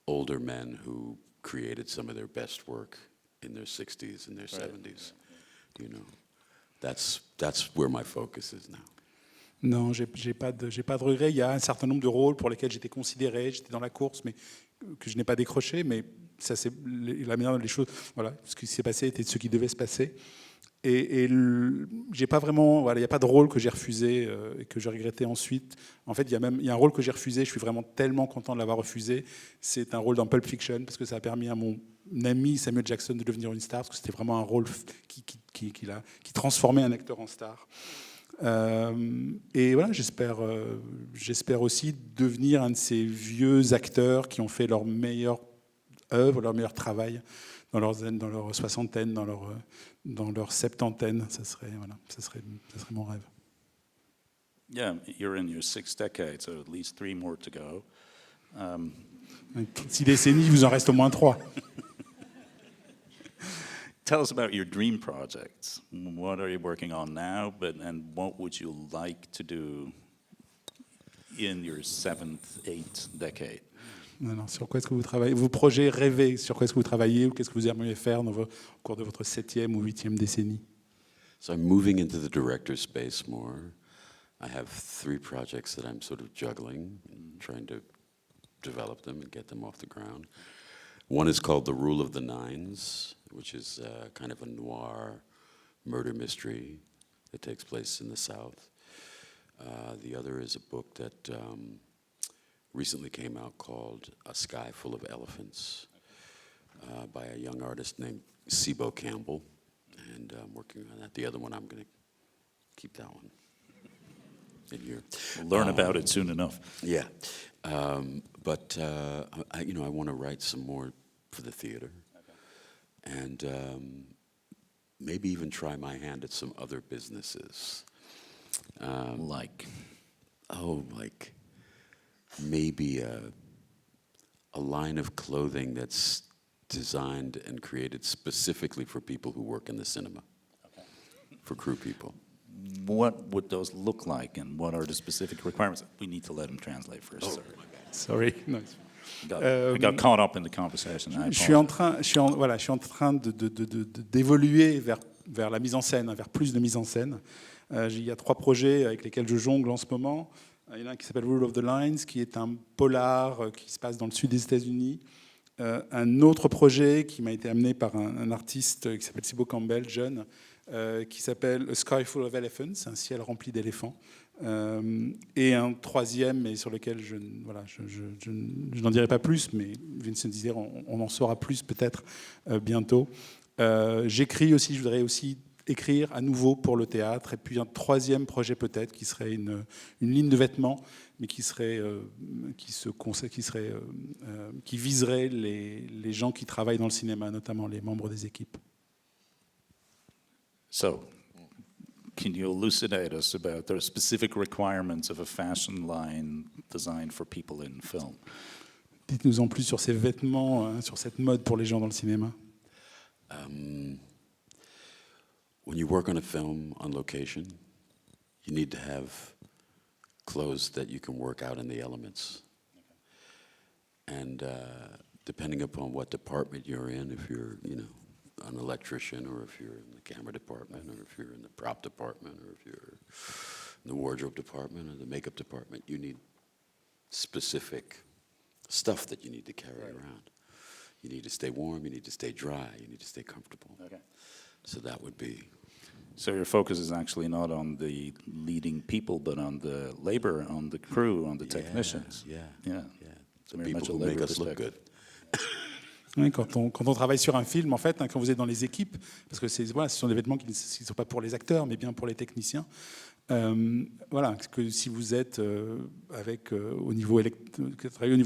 older men who created some of their best work in their 60s and their 70s. Yeah. You know, that's where my focus is now. Non, j'ai pas de regret. Il y a un certain nombre de rôles pour lesquels j'étais considéré, j'étais dans la course, mais que je n'ai pas décroché. Mais ça, c'est la manière dont les choses. Voilà, ce qui s'est passé était ce qui devait se passer. Et j'ai pas vraiment. Voilà, il n'y a pas de rôle que j'ai refusé et que j'ai regretté ensuite. En fait, il y a un rôle que j'ai refusé. Je suis vraiment tellement content de l'avoir refusé. C'est un rôle dans Pulp Fiction parce que ça a permis à mon ami Samuel Jackson de devenir une star, parce que c'était vraiment un rôle qui transformait un acteur en star. Et voilà, j'espère aussi devenir un de ces vieux acteurs qui ont fait leur meilleure œuvre, leur meilleur travail dans leur soixantaine, dans leur septantaine. Ça serait mon rêve. Yeah, you're in your 6th decade, so at least 3 more to go. 6 décennies, il vous en reste au moins 3. Tell us about your dream projects. What are you working on now, and what would you like to do in your 7th, 8th decade? Non, sur quoi est-ce que vous travaillez? Vos projets rêvés, sur quoi est-ce que vous travaillez ou qu'est-ce que vous aimeriez faire au cours de votre 7e ou 8e décennie? So I'm moving into the director space more. I have 3 projects that I'm sort of juggling, and trying to develop them and get them off the ground. One is called The Rule of the Nines, which is kind of a noir murder mystery that takes place in the South. The other is a book that recently came out called A Sky Full of Elephants by a young artist named Sibo Campbell, and I'm working on that. The other one, I'm going to keep that one in here. We'll learn about it soon enough. Yeah, but I want to write some more for the theater, and maybe even try my hand at some other businesses. Like Maybe a line of clothing that's designed and created specifically for people who work in the cinema, for crew people. What would those look like, and what are the specific requirements? We need to let him translate first. Sorry. No. I got caught up in the conversation. Je suis en train d'évoluer vers la mise en scène, vers plus de mise en scène. Il y a 3 projets avec lesquels je jongle en ce moment. Il y en a un qui s'appelle Rule of the Lines, qui est un polar qui se passe dans le sud des États-Unis. Un autre projet qui m'a été amené par un artiste qui s'appelle Sibo Campbell, jeune, qui s'appelle A Sky Full of Elephants, un ciel rempli d'éléphants. Et un 3e, mais sur lequel je n'en dirai pas plus, mais Vincent disait, on en saura plus peut-être bientôt. J'écris aussi, je voudrais aussi écrire à nouveau pour le théâtre, et puis un 3e projet peut-être qui serait une ligne de vêtements, mais qui viserait les gens qui travaillent dans le cinéma, notamment les membres des équipes. So, can you elucidate us about the specific requirements of a fashion line designed for people in film? Dites-nous en plus sur ces vêtements, sur cette mode pour les gens dans le cinéma. When you work on a film on location, you need to have clothes that you can work out in the elements. And depending upon what department you're in, if you're, an electrician, or if you're in the camera department, or if you're in the prop department, or if you're in the wardrobe department or the makeup department, you need specific stuff that you need to carry around. You need to stay warm, you need to stay dry, you need to stay comfortable. Okay. So that would be... So your focus is actually not on the leading people, but on the labor, on the crew, on the technicians. Yeah. The people who make us look good. Oui, quand on travaille sur un film, en fait, quand vous êtes dans les équipes, parce que ce sont des vêtements qui ne sont pas pour les acteurs, mais bien pour les techniciens. Que si vous êtes au niveau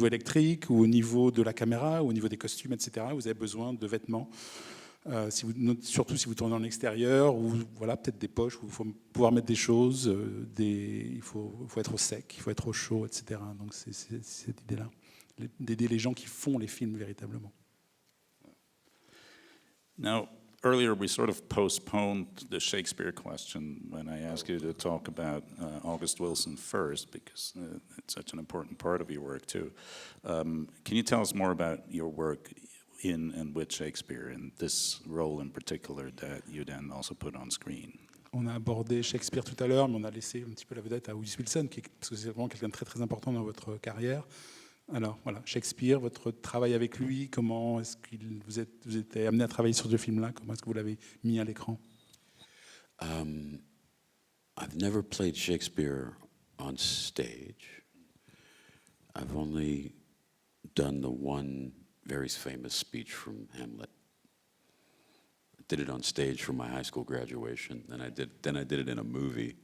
électrique, ou au niveau de la caméra, ou au niveau des costumes, etc., vous avez besoin de vêtements. Surtout si vous tournez en extérieur, ou peut-être des poches où il faut pouvoir mettre des choses, il faut être au sec, il faut être au chaud, etc. Donc c'est cette idée-là, d'aider les gens qui font les films véritablement. Now, earlier we sort of postponed the Shakespeare question when I asked you to talk about August Wilson first, because it's such an important part of your work too. Can you tell us more about your work in and with Shakespeare, and this role in particular that you then also put on screen? On a abordé Shakespeare tout à l'heure, mais on a laissé un petit peu la vedette à Wilson, parce que c'est vraiment quelqu'un de très très important dans votre carrière. Alors voilà, Shakespeare, votre travail avec lui, comment est-ce que vous êtes amené à travailler sur ce film-là? Comment est-ce que vous l'avez mis à l'écran? I've never played Shakespeare on stage. I've only done the one very famous speech from Hamlet. I did it on stage for my high school graduation. Then I did it in a movie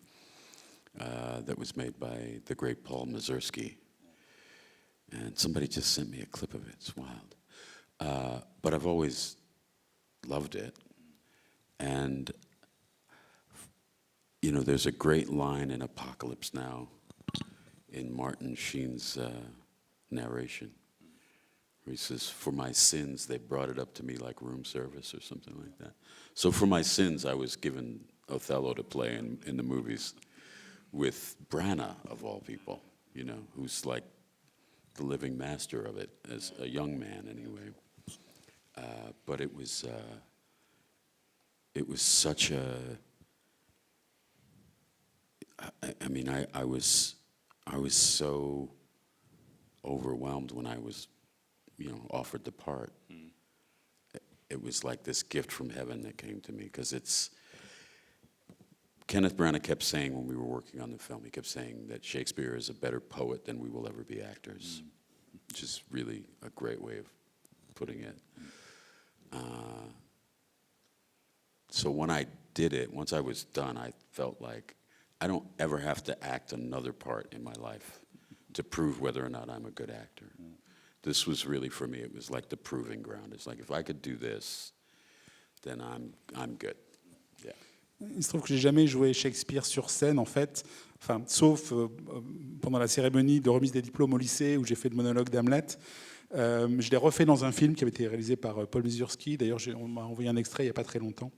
that was made by the great Paul Mazursky. And somebody just sent me a clip of it. It's wild. But I've always loved it. And, there's a great line in Apocalypse Now in Martin Sheen's narration. He says, for my sins, they brought it up to me like room service or something like that. So for my sins, I was given Othello to play in the movies with Branagh, of all people, you know, who's like the living master of it, as a young man anyway. But it was such a, I mean, I was so overwhelmed when I was, you know, offered the part. It was like this gift from heaven that came to me, because it's, Kenneth Branagh kept saying when we were working on the film, he kept saying that Shakespeare is a better poet than we will ever be actors, which is really a great way of putting it. So when I did it, once I was done, I felt like I don't ever have to act another part in my life to prove whether or not I'm a good actor. This was really, for me, it was like the proving ground. It's like, if I could do this, then I'm good. Yeah. Il se trouve que j'ai jamais joué Shakespeare sur scène, en fait, enfin, sauf pendant la cérémonie de remise des diplômes au lycée où j'ai fait le monologue d'Hamlet. Je l'ai refait dans un film qui avait été réalisé par Paul Mazursky. D'ailleurs, on m'a envoyé un extrait il n'y a pas très longtemps.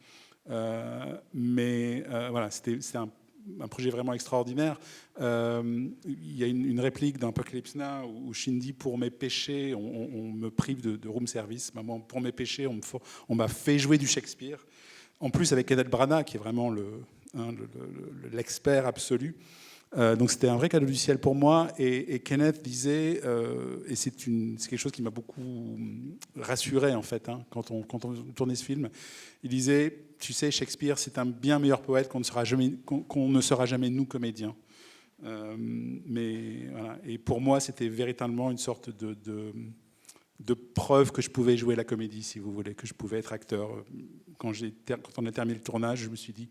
Mais voilà, c'était un projet vraiment extraordinaire. Il y a une réplique d'Apocalypse Now où Shindy, pour mes péchés, on me prive de room service. Maman, pour mes péchés, on m'a fait jouer du Shakespeare. En plus, avec Kenneth Branagh, qui est vraiment l'expert absolu. Donc c'était un vrai cadeau du ciel pour moi. Et Kenneth disait, et c'est quelque chose qui m'a beaucoup rassuré en fait, hein, quand on tournait ce film, il disait, tu sais, Shakespeare, c'est un bien meilleur poète qu'on ne sera jamais nous comédiens. Mais voilà. Et pour moi, c'était véritablement une sorte de preuve que je pouvais jouer la comédie, si vous voulez, que je pouvais être acteur. Quand on a terminé le tournage, je me suis dit,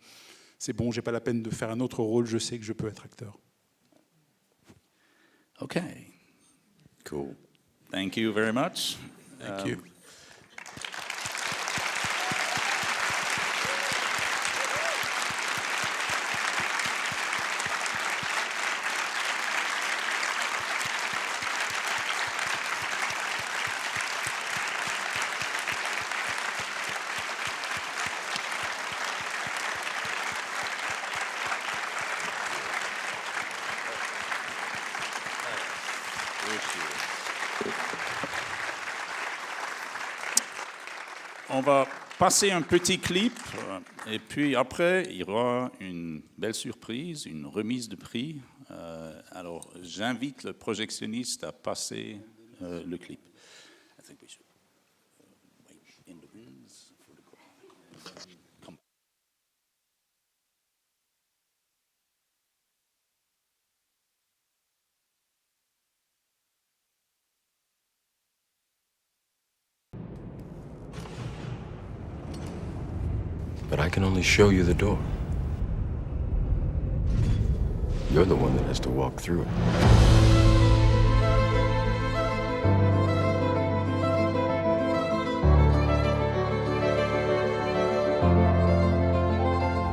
c'est bon, j'ai pas la peine de faire un autre rôle, je sais que je peux être acteur. Okay. Cool. Thank you very much. Thank you. On va passer un petit clip et puis après, il y aura une belle surprise, une remise de prix. Alors, j'invite le projectionniste à passer le clip. I think we should wait in the wings for the crowd. Come. But I can only show you the door. You're the one that has to walk through it.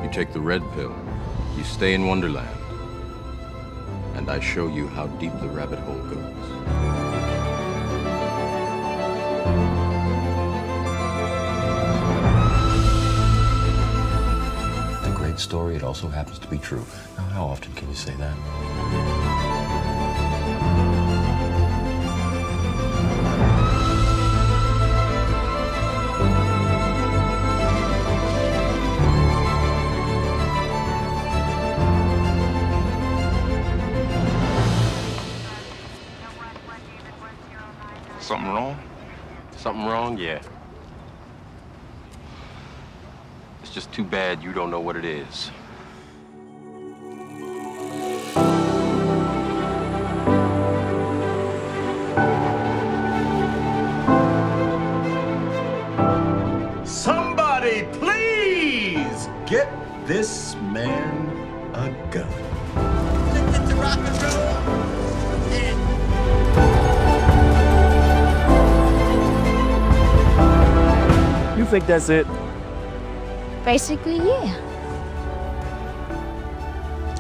You take the red pill, you stay in Wonderland, and I show you how deep the rabbit hole goes. Story, it also happens to be true. Now, how often can you say that? Something wrong? Something wrong? Yeah. It's just too bad you don't know what it is. Somebody please get this man a gun. To rock and roll. You think that's it? Basically, yeah.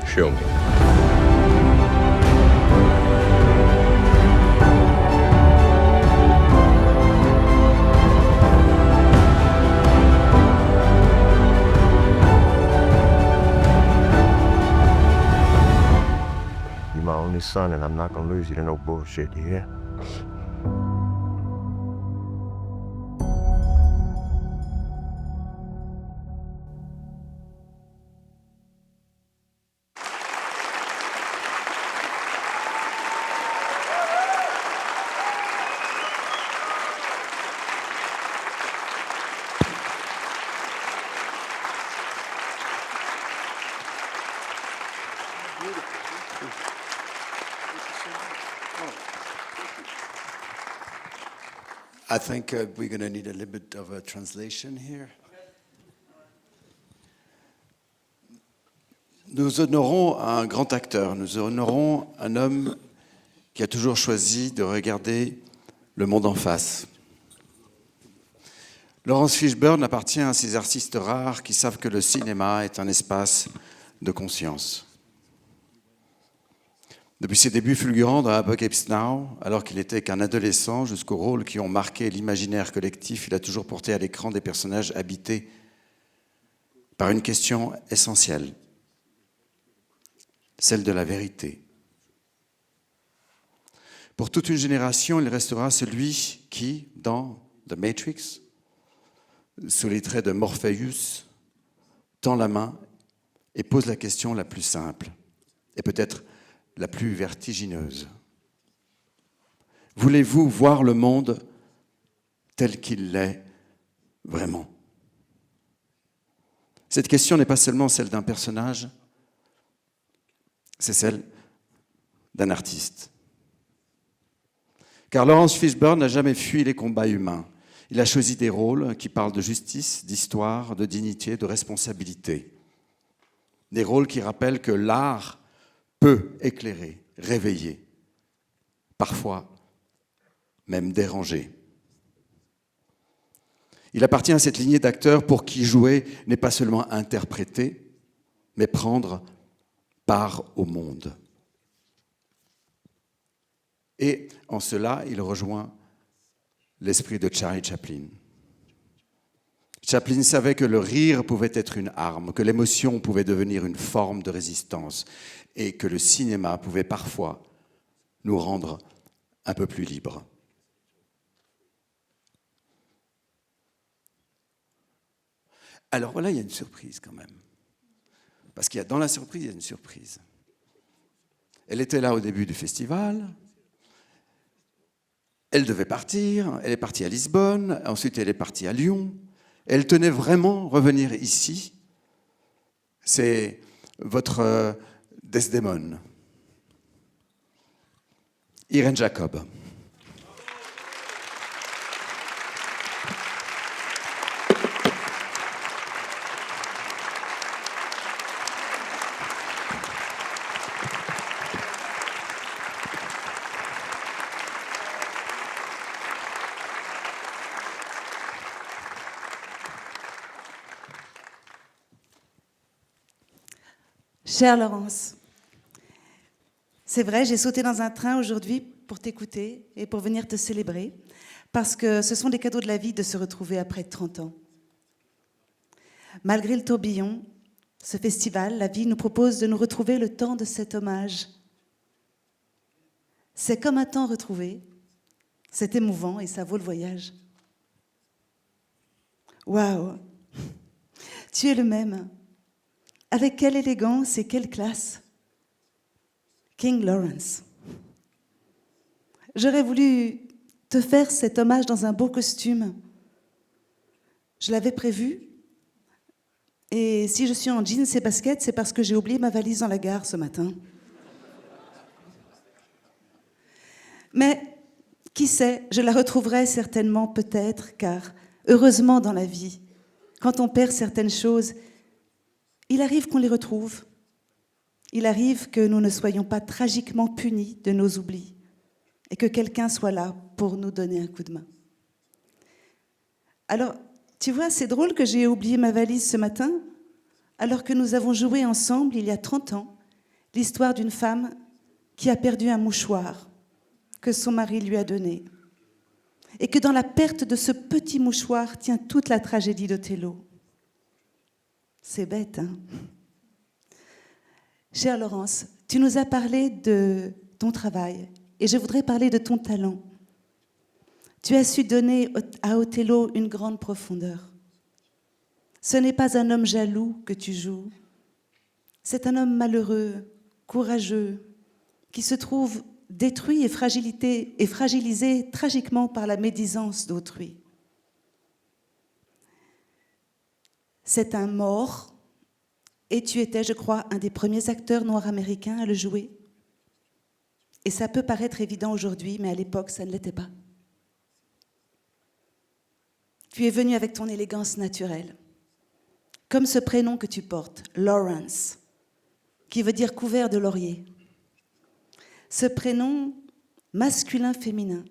Show me. son, and I'm not gonna lose you to no bullshit, you hear? I think we're going to need a little bit of a translation here. Nous honorons un grand acteur, nous honorons un homme qui a toujours choisi de regarder le monde en face. Laurence Fishburne appartient à ces artistes rares qui savent que le cinéma est un espace de conscience. Depuis ses débuts fulgurants dans Apocalypse Now, alors qu'il n'était qu'un adolescent, jusqu'aux rôles qui ont marqué l'imaginaire collectif, il a toujours porté à l'écran des personnages habités par une question essentielle, celle de la vérité. Pour toute une génération, il restera celui qui, dans The Matrix, sous les traits de Morpheus, tend la main et pose la question la plus simple, et peut-être la plus vertigineuse. Voulez-vous voir le monde tel qu'il l'est vraiment? Cette question n'est pas seulement celle d'un personnage, c'est celle d'un artiste. Car Laurence Fishburne n'a jamais fui les combats humains. Il a choisi des rôles qui parlent de justice, d'histoire, de dignité, de responsabilité. Des rôles qui rappellent que l'art peut éclairer, réveiller, parfois même déranger. Il appartient à cette lignée d'acteurs pour qui jouer n'est pas seulement interpréter, mais prendre part au monde. Et en cela, il rejoint l'esprit de Charlie Chaplin. Chaplin savait que le rire pouvait être une arme, que l'émotion pouvait devenir une forme de résistance et que le cinéma pouvait parfois nous rendre un peu plus libres. Alors voilà, il y a une surprise quand même. Parce qu'il y a dans la surprise, il y a une surprise. Elle était là au début du festival. Elle devait partir. Elle est partie à Lisbonne. Ensuite, elle est partie à Lyon. Elle tenait vraiment revenir ici. C'est votre Desdémone, Irène Jacob. Chère Laurence, c'est vrai, j'ai sauté dans un train aujourd'hui pour t'écouter et pour venir te célébrer, parce que ce sont des cadeaux de la vie de se retrouver après 30 ans. Malgré le tourbillon, ce festival, la vie nous propose de nous retrouver le temps de cet hommage. C'est comme un temps retrouvé, c'est émouvant et ça vaut le voyage. Waouh, tu es le même. Avec quelle élégance et quelle classe. King Laurence. J'aurais voulu te faire cet hommage dans un beau costume. Je l'avais prévu. Et si je suis en jeans et baskets, c'est parce que j'ai oublié ma valise dans la gare ce matin. Mais qui sait, je la retrouverai certainement peut-être, car heureusement dans la vie, quand on perd certaines choses, il arrive qu'on les retrouve. Il arrive que nous ne soyons pas tragiquement punis de nos oublis et que quelqu'un soit là pour nous donner un coup de main. Alors, tu vois, c'est drôle que j'ai oublié ma valise ce matin, alors que nous avons joué ensemble, il y a 30 ans, l'histoire d'une femme qui a perdu un mouchoir que son mari lui a donné. Et que dans la perte de ce petit mouchoir tient toute la tragédie d'Othello. C'est bête, hein? Chère Laurence, tu nous as parlé de ton travail, et je voudrais parler de ton talent. Tu as su donner à Othello une grande profondeur. Ce n'est pas un homme jaloux que tu joues, c'est un homme malheureux, courageux, qui se trouve détruit et fragilisé tragiquement par la médisance d'autrui. C'est un mort, et tu étais, je crois, un des premiers acteurs noirs américains à le jouer. Et ça peut paraître évident aujourd'hui, mais à l'époque, ça ne l'était pas. Tu es venu avec ton élégance naturelle, comme ce prénom que tu portes, Laurence, qui veut dire couvert de laurier. Ce prénom masculin-féminin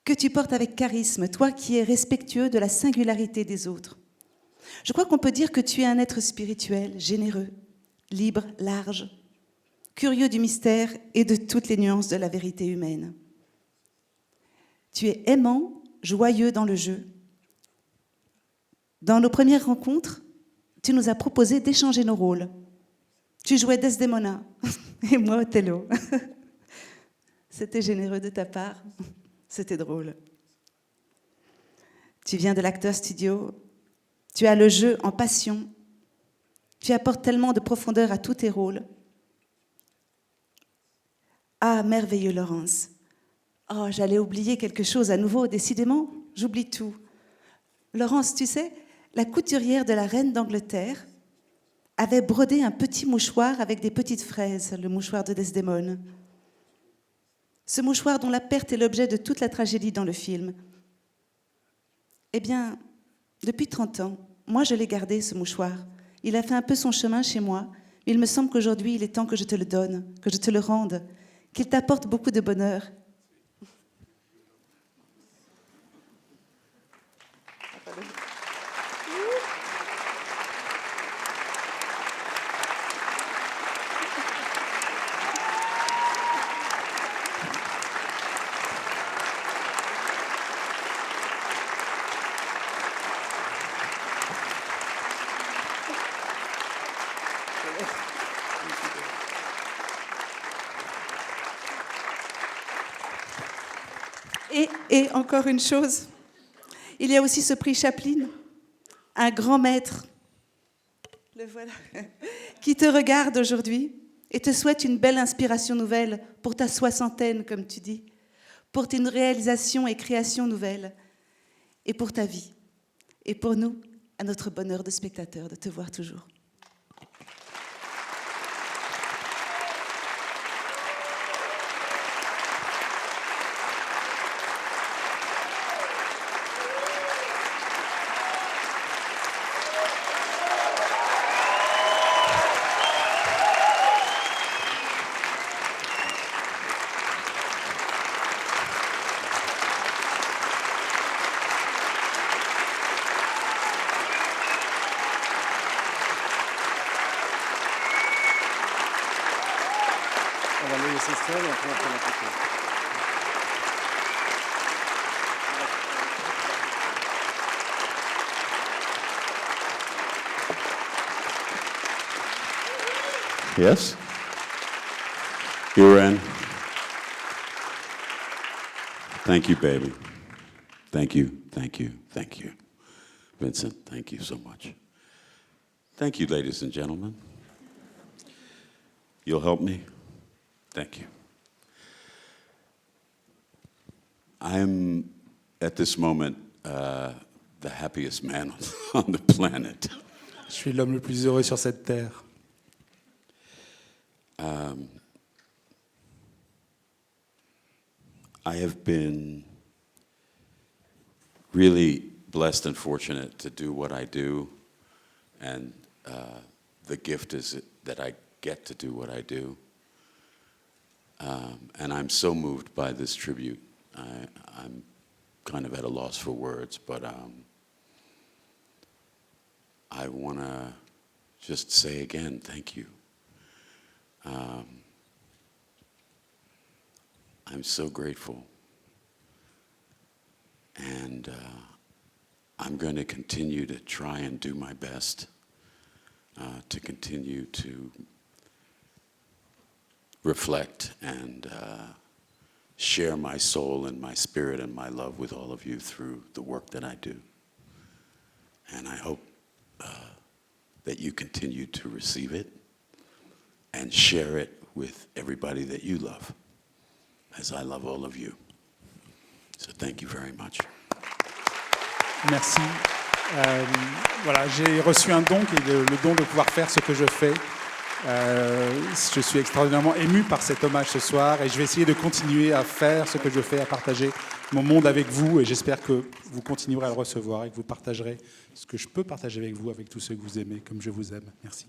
que tu portes avec charisme, toi qui es respectueux de la singularité des autres. Je crois qu'on peut dire que tu es un être spirituel, généreux, libre, large, curieux du mystère et de toutes les nuances de la vérité humaine. Tu es aimant, joyeux dans le jeu. Dans nos premières rencontres, tu nous as proposé d'échanger nos rôles. Tu jouais Desdemona et moi Othello. C'était généreux de ta part, c'était drôle. Tu viens de l'Acteur studio, tu as le jeu en passion, tu apportes tellement de profondeur à tous tes rôles. Ah, merveilleux Laurence. Oh, j'allais oublier quelque chose à nouveau, décidément, j'oublie tout. Laurence, tu sais, la couturière de la reine d'Angleterre avait brodé un petit mouchoir avec des petites fraises, le mouchoir de Desdémone. Ce mouchoir dont la perte est l'objet de toute la tragédie dans le film. Eh bien, depuis 30 ans, moi je l'ai gardé, ce mouchoir. Il a fait un peu son chemin chez moi, mais il me semble qu'aujourd'hui, il est temps que je te le donne, que je te le rende, qu'il t'apporte beaucoup de bonheur. Et encore une chose, il y a aussi ce prix Chaplin, un grand maître, le voilà, qui te regarde aujourd'hui et te souhaite une belle inspiration nouvelle pour ta soixantaine, comme tu dis, pour tes réalisations et créations nouvelles, et pour ta vie, et pour nous, à notre bonheur de spectateur, de te voir toujours. On va le laisser seul et après on fait la photo. Yes? Iran. Thank you, baby. Thank you, thank you, thank you. Vincent, thank you so much. Thank you, ladies and gentlemen. You'll help me? Thank you. I'm, at this moment, the happiest man on the planet. Je suis l'homme le plus heureux sur cette terre. I have been really blessed and fortunate to do what I do, and the gift is that I get to do what I do. And I'm so moved by this tribute. I'm kind of at a loss for words, but I want to just say again, thank you. I'm so grateful. And I'm going to continue to try and do my best to continue to reflect and share my soul and my spirit and my love with all of you through the work that I do. And I hope that you continue to receive it and share it with everybody that you love, as I love all of you. So thank you very much. Merci. Voilà, j'ai reçu un don qui est le don de pouvoir faire ce que je fais. Je suis extraordinairement ému par cet hommage ce soir et je vais essayer de continuer à faire ce que je fais, à partager mon monde avec vous, et j'espère que vous continuerez à le recevoir et que vous partagerez ce que je peux partager avec vous, avec tous ceux que vous aimez, comme je vous aime. Merci.